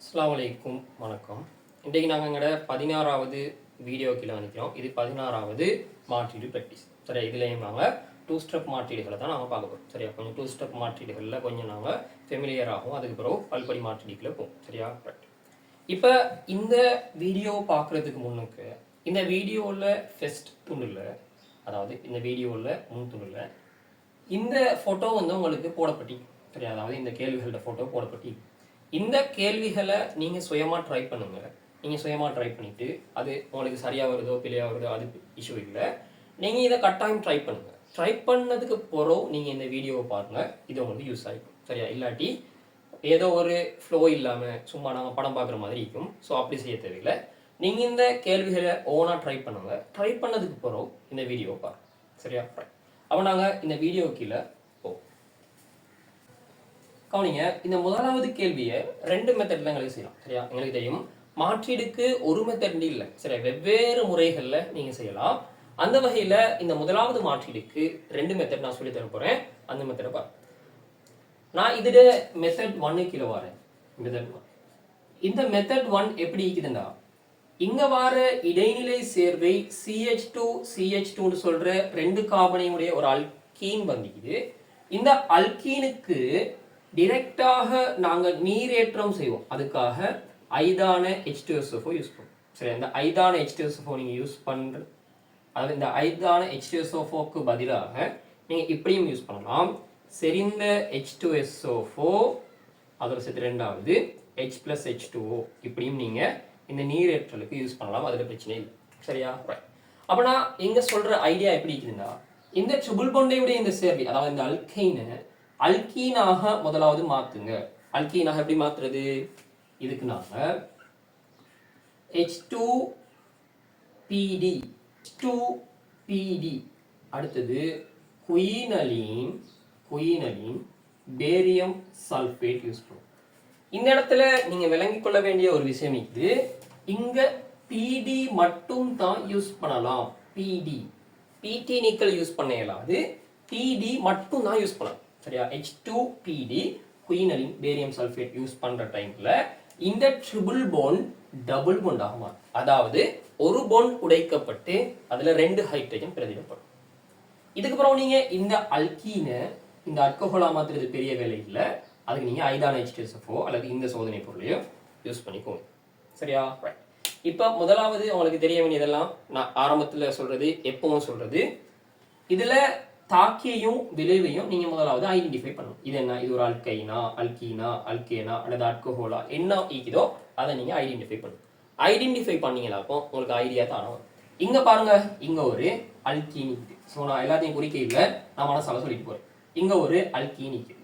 அஸ்ஸலாமு அலைக்கும் வணக்கம். இன்றைக்கு நாங்கள் எங்களோட 16வது வீடியோ கீழே நிற்கிறோம். இது 16வது மாற்றீடு ப்ராக்டிஸ். சரியா, இதுலேயும் நாங்கள் 2 ஸ்டெப் மாற்றீடுகளை தான் நாங்கள் பார்க்க போகிறோம். சரியா, கொஞ்சம் 2 ஸ்டெப் மாற்றீடுகளில் கொஞ்சம் நாங்கள் ஃபெமிலியர் ஆகும். அதுக்கு பிறகு பல்படி மாற்றீடுகளை போகும். சரியா, ரைட். இப்போ இந்த வீடியோ பார்க்குறதுக்கு முன்னுக்கு இந்த வீடியோவில் ஃபர்ஸ்ட் துண்டில், அதாவது இந்த வீடியோவில் முன் துண்டில் இந்த ஃபோட்டோ வந்து உங்களுக்கு போடப்பட்டி. சரியா, அதாவது இந்த கேள்விகளோட ஃபோட்டோ போடப்பட்டி. இந்த கேள்விகளை நீங்கள் சுயமாக ட்ரை பண்ணுங்க. நீங்கள் சுயமாக ட்ரை பண்ணிவிட்டு அது உங்களுக்கு சரியாக வருதோ பிள்ளையாக வருதோ அது இஷ்யூ இல்லை. நீங்கள் இதை கட்டாயம் ட்ரை பண்ணுங்கள். ட்ரை பண்ணதுக்கு பிறகு நீங்கள் இந்த வீடியோவை பாருங்கள். இது உங்களுக்கு யூஸ் ஆகிடும். சரியா, இல்லாட்டி ஏதோ ஒரு ஃப்ளோ இல்லாமல் சும்மா நாங்கள் படம் பார்க்குற மாதிரி இருக்கும். ஸோ அப்படி செய்ய தேவையில்லை. நீங்கள் இந்த கேள்விகளை ஓனாக ட்ரை பண்ணுங்கள். ட்ரை பண்ணதுக்கு பிறகு இந்த வீடியோவை பாருங்கள். சரியா, ரைட். அப்போ நாங்கள் இந்த வீடியோ கீழே கவனிங்க. இந்த முதலாவது கேள்வியை 2 மெத்தட்ல எங்களுக்கு செய்யலாம். சரியா, எங்களுக்கு தெரியும் மாற்றீடுக்கு ஒரு மெத்தட் இல்லை. சரியா, வெவ்வேறு முறைகளில் நீங்கள் செய்யலாம். அந்த வகையில் இந்த முதலாவது மாற்றீடுக்கு 2 மெத்தட் நான் சொல்லி தர போகிறேன். அந்த மெத்தடை பாருங்க. நான் இதோட மெத்தட் 1 கீழே வரேன். மெத்தட் 1. இந்த மெத்தட் 1 எப்படி இருக்குதுன்னா, இங்க வர இடைநிலை சேர்வை CH2 சொல்ற 2 கார்பனையுடைய ஒரு அல்கீன் வந்துக்குது. இந்த அல்கீனுக்கு டிரெக்டாக நாங்கள் நீரேற்றம் செய்வோம். அதுக்காக ஐதான H2SO4 யூஸ் பண்ணுவோம். சரி, இந்த ஐதான H2SO4 நீங்கள் யூஸ் பண்ணுற, அதாவது இந்த ஐதான H2SO4க்கு பதிலாக நீங்கள் இப்படியும் யூஸ் பண்ணலாம். செறிந்த H2SO4 அதோட சேர்த்து 2வது H+H2O இப்படியும் நீங்கள் இந்த நீரேற்றலுக்கு யூஸ் பண்ணலாம். அதில் பிரச்சனை இல்லை. சரியா, ரைட். அப்போ நான் இங்கே சொல்கிற ஐடியா எப்படி இருக்குதுன்னா, இந்த ட்ரிபிள் பாண்டையுடைய இந்த சேர்வை, அதாவது இந்த அல்கைனை அல்கீனாக முதலாவது மாத்துங்க. அல்கீனாக எப்படி மாத்துறது? இதுக்கு நாங்க H2PD அடுத்தது குயினலின் பேரியம் சல்பேட் யூஸ் பண்ணுவோம். இந்த இடத்துல நீங்க விளங்கிக் கொள்ள வேண்டிய ஒரு விஷயம் இது. இங்க PD மட்டும் தான் யூஸ் பண்ணலாம். PT நீக்கல் யூஸ் பண்ண இயலாது. PD மட்டும் தான் யூஸ் பண்ணலாம். சரியா, H2PD குயினலின் பேரியம் சல்பேட் யூஸ் பண்ற டைம்ல இந்த ட்ரிபிள் பாண்ட் டபுள் பாண்ட் ஆகுமா, அதாவது ஒரு பாண்ட் உடைக்கப்பட்டு அதுல 2 ஹைட்ரஜன் பிரதிடப்படும். இதுக்கப்புறம் நீங்க இந்த அல்கீனை இந்த அல்கஹாலா மாத்துறது பெரிய வேலை இல்லை. அதுக்கு நீங்க ஐதான H2SO4 அல்லது இந்த சோதனை பொருளையும் யூஸ் பண்ணிக்கோங்க. சரியா, ரைட். இப்ப முதலாவது உங்களுக்கு தெரிய வேண்டியதெல்லாம் நான் ஆரம்பத்துல சொல்றது, எப்பவும் சொல்றது, இதுல தாக்கியையும் விளைவையும் நீங்க முதலாவது ஐடென்டிஃபை பண்ணணும். இது என்ன, இது ஒரு அல்கைனா, அல்கேனா அல்லது அல்கஹோலா என்ன ஈக்குதோ அதை நீங்க ஐடென்டிஃபை பண்ணணும். ஐடென்டிஃபை பண்ணீங்களாப்போ உங்களுக்கு ஐடியா தானே. இங்க பாருங்க, இங்க ஒரு அல்கீன் இருக்குது. ஸோ நான் எல்லாத்தையும் குறிக்க இல்லை, நான் மனசால சொல்லிட்டு போறேன். இங்க ஒரு அல்கீன் இருக்குது,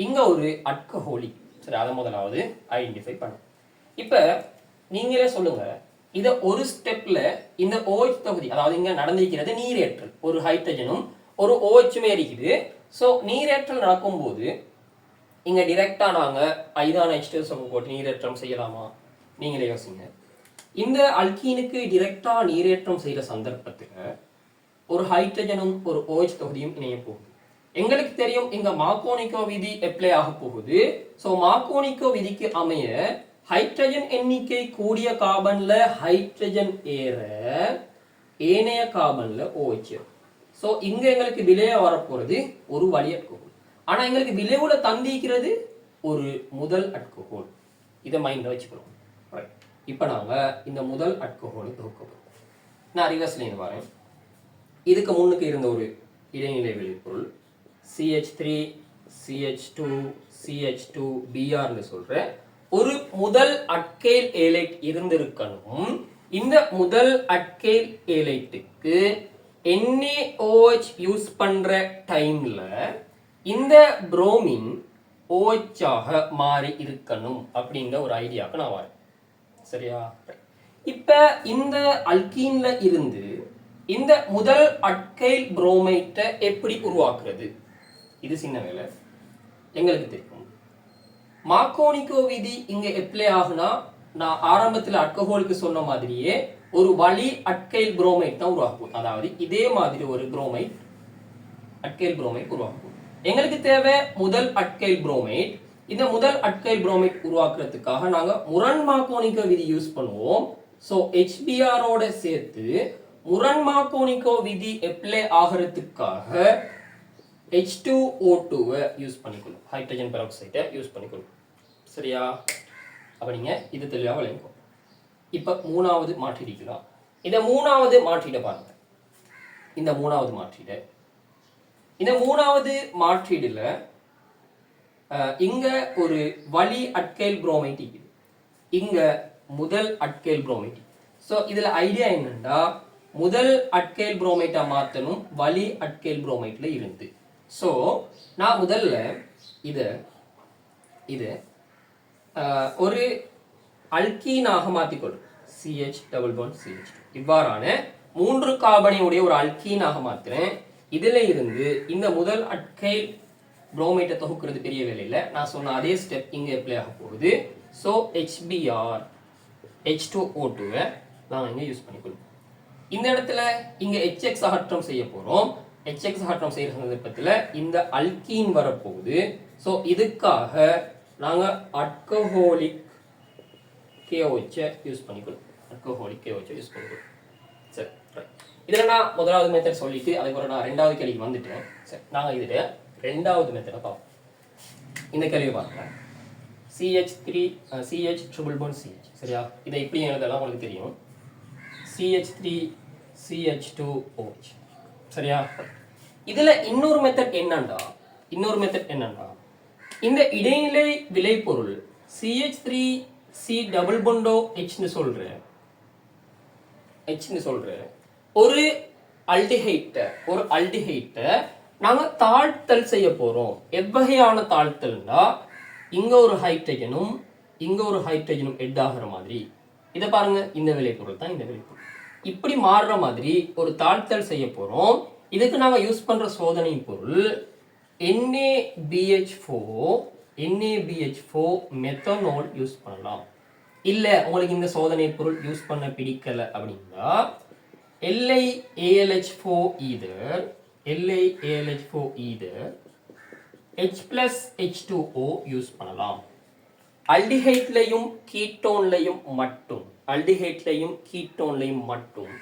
இங்க ஒரு அல்கஹோலிக். சரி, அதை முதலாவது ஐடென்டிஃபை பண்ணணும். இப்ப நீங்களே சொல்லுங்க, இத ஒரு ஸ்டெப்ல இந்த OH தொகுதி, அதாவது இங்க நடந்திருக்கிறது நீரேற்றல், ஒரு ஹைட்ரஜனும் ஒரு OHமே இருக்குது. ஸோ நீரேற்றல் நடக்கும்போது இங்க டிரெக்டா நாங்க ஐதான H2SO4 போட்டு நீரேற்றம் செய்யலாமா? நீங்களே யோசிங்க. இந்த அல்கீனுக்கு டிரெக்டா நீரேற்றம் செய்யற சந்தர்ப்பத்துல ஒரு ஹைட்ரஜனும் ஒரு OH தொகுதியும் இணைய போகுது. எங்களுக்கு தெரியும் இங்க மார்கோனிகோ விதி அப்ளை ஆக போகுது. ஸோ மார்கோனிகோ விதிக்கு அமைய ஹைட்ரஜன் எண்ணிக்கை கூடிய கார்பன்ல ஹைட்ரஜன் ஏற ஏனைய கார்பன்ல OH. ஸோ இங்க எங்களுக்கு விளைய வரப்போறது ஒரு வழி அல்கோஹோல். ஆனா எங்களுக்கு விளைவுல தந்திக்கிறது ஒரு முதல் அல்கோஹோல். இதை மைண்ட்ல வச்சுக்கிறோம். ரைட். இப்போ நாங்க இந்த முதல் அல்கோஹோலை தொகுக்க போறோம். நான் ரிவர்ஸ்ல இருந்து வரேன். இதுக்கு முன்னுக்கு இருந்த ஒரு இடைநிலை விளைபொருள் CH3 CH2 CH2 Br சொல்ற ஒரு முதல் அல்கைல் ஏலைட் இருந்திருக்கணும். இந்த முதல் அல்கைல் ஏலைட்டுக்கு NaOH யூஸ் பண்ற டைம்ல இந்த புரோமின் OH ஆக மாறி இருக்கணும் அப்படிங்கிற ஒரு ஐடியாவுக்கு நான் வரேன். சரியா, இப்ப இந்த அல்கீன்ல இருந்து இந்த முதல் அல்கைல் புரோமைட்டை எப்படி உருவாக்குறது? இது சின்ன வேலை, எங்களுக்கு தெரியும். மார்கோனிகோ விதி இங்க அப்ளை ஆகுனா நான் ஆரம்பத்தில் அல்கஹோலுக்கு சொன்ன மாதிரியே ஒரு வழி அல்கைல் புரோமைட் தான் உருவாக்கும். அதாவது இதே மாதிரி ஒரு புரோமைட் அல்கைல் புரோமைட் உருவாக்கும். எங்களுக்கு தேவை முதல் அல்கைல் புரோமைட். இந்த முதல் அட்கைல் புரோமைட் உருவாக்குறதுக்காக நாங்க முரண்மார்க்கோனிக்கோ விதி யூஸ் பண்ணுவோம். ஸோ HBr சேர்த்து முரண்மார்க்கோனிக்கோ விதி அப்ளை ஆகிறதுக்காக H2O2 யூஸ் பண்ணிக்கணும், ஹைட்ரஜன் பெராக்சைடை யூஸ் பண்ணிக்கணும். சரியா? அப்ப நீங்க இது தெளிவாக விளங்கும். இப்ப மூணாவது மாற்றிக்கலாம். இந்த மூணாவது மாற்றீடை பாருங்க. இந்த மூணாவது மாற்றீடுல இங்க ஒரு வழி அட்கைல் புரோமைட் இருக்குது, இங்க முதல் அட்கைல் புரோமைட். ஸோ இதுல ஐடியா என்னன்னா முதல் அட்கைல் புரோமைட்டை மாற்றணும் வழி அட்கைல் புரோமைட்ல இருந்து. ஸோ நான் முதல்ல இது ஒரு அல்கீனாக மாற்றிக்கொள்ளும், CH டபுள் பாண்ட் CH2. இவ்வாறான 3 கார்பனையுடைய ஒரு அல்கீனாக மாத்துறேன். இதுல இருந்து இந்த முதல் அட்கைல் புரோமைட்டை தொகுக்கிறது பெரிய வேலையில, நான் சொன்ன அதே ஸ்டெப் இங்க அப்ளை ஆக போகுது. ஸோ HBr H2O2 நான் இங்க யூஸ் பண்ணிக்கொள்ளும். இந்த இடத்துல இங்க HX அகற்றம் செய்ய போறோம். HX அகற்றம் செய்யற சந்தர்ப்பத்தில் இந்த அல்கீன் வரப்போகுது. ஸோ இதுக்காக நாங்க அல்கஹோலிக் KOH யூஸ் பண்ணிக்கொள்ளும். சரி, இதுல நான் முதலாவது மெத்தட் சொல்லிட்டு அதுக்கப்புறம் நான் ரெண்டாவது கேள்விக்கு வந்துட்டேன். சரி, நாங்க இதுல ரெண்டாவது மெத்தடை பார்ப்போம். இந்த கேள்வியை பாருங்க. CH triple bond CH. சரியா? இதை இப்படி எழுதலாம், உங்களுக்கு தெரியும். CH3 CH2OH. சரியா? இதுல இன்னொரு மெத்தட் என்னன்னா இந்த இடைநிலை விளைபொருள் CH3C டபுள் பாண்டோ H னு சொல்ற ஒரு அல்டிஹைட்டை நாங்க தாழ்த்தல் செய்ய போறோம். எவ்வகையான தாழ்த்தல்னா இங்க ஒரு ஹைட்ரஜனும் எட் ஆகிற மாதிரி. இதை பாருங்க, இந்த விளைபொருள் தான் இந்த விளைபொருள். இப்படி மாறுற மாதிரி ஒரு தாழ்த்தல் செய்ய போறோம். இதுக்கு நாங்க யூஸ் பண்ற சோதனை பொருள் NaBH4 மெத்தனால் யூஸ் பண்ணலாம். இல்ல உங்களுக்கு இந்த சோதனை பொருள் யூஸ் பண்ண பிடிக்கல அப்படின்னா LiAlH4 either H plus H2O use பண்ணலாம். அல்டிஹைட்லையும் கீட்டோன்லையும் மட்டும்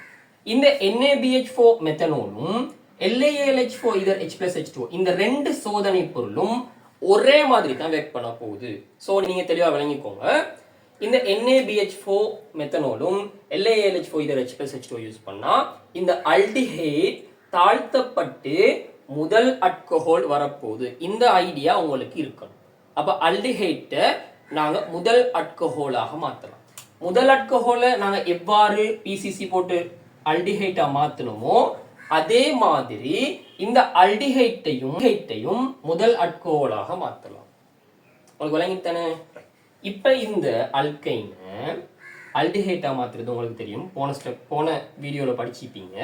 இந்த NaBH4 மெத்தனோலும் LiAlH4 either H plus H2O இந்த ரெண்டு சோதனை பொருளும் ஒரே மாதிரி தான் வேக் பண்ண போகுது. ஸோ நீங்க தெளிவா விளங்கிக்கோங்க. இந்த NaBH4 மெத்தனோலும் LiAlH4 either H plus H2O use பண்ணா இந்த அல்டிஹைட் தாழ்த்தப்பட்டு முதல் அல்கஹால் வரப்போகுது. இந்த ஐடியா உங்களுக்கு இருக்கணும். அப்ப அல்டிஹைட்டை நாங்க முதல் அல்கஹாலாக மாத்தலாம். முதல் அல்கஹாலை நாங்க எவ்வாறு PCC போட்டு அல்டிஹைட்டா மாத்தணுமோ அதே மாதிரி இந்த அல்டிஹைட்டையும் முதல் அல்கஹாலாக மாத்தலாம். உங்களுக்கு விளங்கித்தானே? இப்ப இந்த அல்கைனை அல்டிஹைட்டா மாத்துறது உங்களுக்கு தெரியும், போன வீடியோல படிச்சிருப்பீங்க.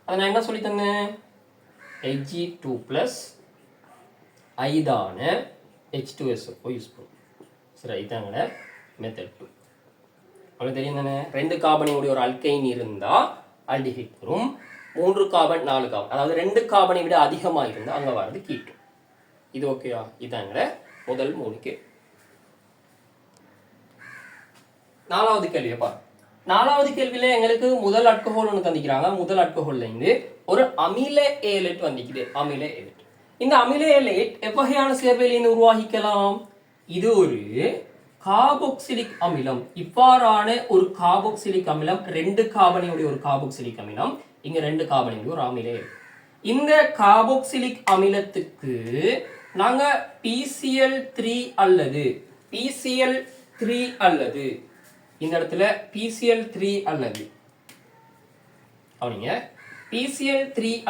அதை நான் என்ன சொல்லி தந்தேன்? Hg2+ ஐதான H2SO4 யூஸ் பண்ணும். சரி, இதாங்க மெத்தட் 2. உங்களுக்கு தெரியும் தானே? 2 கார்பனையுடைய ஒரு அல்கைன் இருந்தா அல்டிஹைட் வரும். 3 கார்பன் 4 கார்பன், அதாவது 2 கார்பனை விட அதிகமாக இருந்தால் அங்கே வர்றது கீட்டோன். இது ஓகேயா? இதாங்க முதல் 3 கேள்வி. 4வது கேள்வியை பாருங்க. 4வது கேள்வியில எங்களுக்கு முதல் அல்கஹால் ஒன்று தந்திக்கிறாங்க. முதல் அல்கஹால்ல இருந்து ஒரு அமில ஏலட் வந்திக்குது. இந்த அமில ஏலட் எவ்வகையான சேர்வையிலிருந்து உருவாகிக்கலாம்? இது ஒரு கார்பாக்சிலிக் அமிலம். இவ்வாறான ஒரு கார்பாக்சிலிக் அமிலம், 2 கார்பனையுடைய ஒரு கார்பாக்சிலிக் அமிலம், இங்க 2 கார்பனையுடைய ஒரு அமில. இந்த கார்பாக்சிலிக் அமிலத்துக்கு நாங்க PCl3 அல்லது இந்த இடத்துல PCl3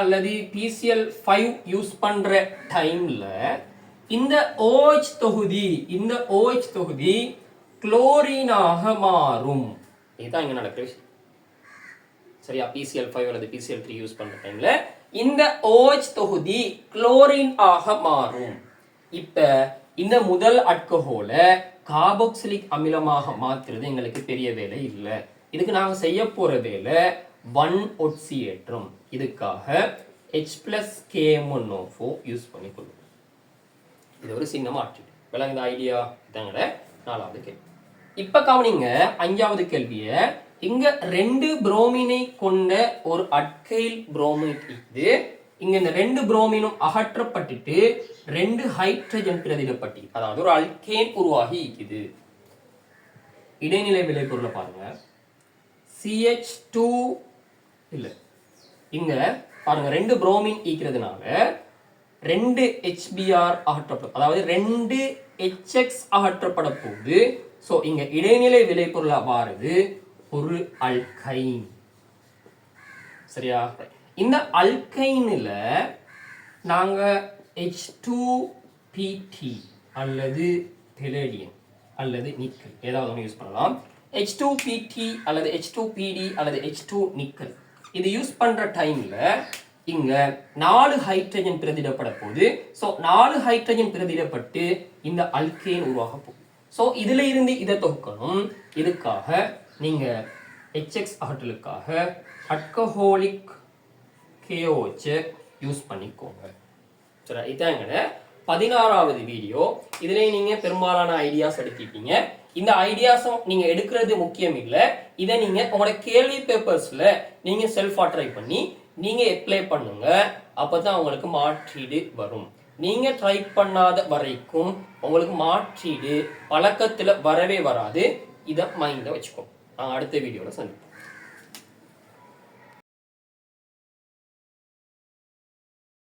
அல்லது PCl5 யூஸ் பண்ற டைம்ல இந்த OH தொகுதி குளோரினாக மாறும். இதுதான் இங்க நடக்கிற விஷயம். சரியா? PCl5 அல்லது PCl3 யூஸ் பண்ற டைம்ல இந்த OH தொகுதி குளோரின் ஆக மாறும். இப்ப இந்த முதல் அல்கஹாலை கார்பாக்சிலிக் அமிலமாக மாற்றுறது எங்களுக்கு பெரிய வேலை இல்லை. இதுக்கு நாங்கள் செய்ய போற வேலை 1 ஒட்சியேற்றம். இதுக்காக H plus KMnO4 யூஸ் பண்ணிக்கொள்ளும். இது ஒரு சின்ன மாற்றீடு. விளங்குது ஐடியா? இதாங்கட 4வது கேள்வி. இப்ப கவனிங்க 5வது கேள்வியை. இங்க 2 புரோமினை கொண்ட ஒரு அல்கைல் புரோமைட் இது. இங்க இந்த 2 புரோமினும் அகற்றப்பட்டுட்டு 2 ஹைட்ரஜன் பிரதிடப்பட்டு, அதாவது ஒரு அல்கேன் உருவாகி இருக்குது. இடைநிலை விளைபொருளை பாருங்க. CH2 இல்ல, இங்க பாருங்க 2 புரோமின் ஈக்கிறதுனால 2 HBr அகற்றப்படும், அதாவது 2 HX அகற்றப்பட போகுது. சோ இங்க இடைநிலை விளைபொருளா வாருது ஒரு அல்கைன். சரியா? இந்த அல்கைன்ல நாங்க H2PT அல்லது பெலேடியம் அல்லது நிக்கல் ஏதாவது ஒன்று யூஸ் பண்ணலாம். H2PT அல்லது H2PD அல்லது H2 நிக்கல் இது யூஸ் பண்ற டைம்ல இங்க 4 ஹைட்ரஜன் பிரதிடப்பட போகுது. சோ 4 ஹைட்ரஜன் பிரதிடப்பட்டு இந்த அல்கேன் உருவாக போகுது. சோ இதுல இருந்து இதை தொகுக்கணும். இதுக்காக நீங்க HX அகற்றலுக்காக அல்கஹாலிக் KOH யூஸ் பண்ணிக்கோங்க. சரி, இதாங்க 16வது வீடியோ. இதுல நீங்க பெரும்பாலான ஐடியாஸ் எடுத்திருப்பீங்க. இந்த ஐடியாஸும் நீங்க எடுக்கிறது முக்கியம் இல்ல, இதை நீங்க உங்களோட கேள்வி பேப்பர்ஸ்ல நீங்க செல்ஃபா ட்ரை பண்ணி நீங்க அப்ளை பண்ணுங்க. அப்பதான் உங்களுக்கு மாற்றீடு வரும். நீங்க ட்ரை பண்ணாத வரைக்கும் உங்களுக்கு மாற்றீடு பழக்கத்துல வரவே வராது. இதை மைண்ட்ல வச்சுக்கோ. நாங்க அடுத்த வீடியோல சந்திப்போம்.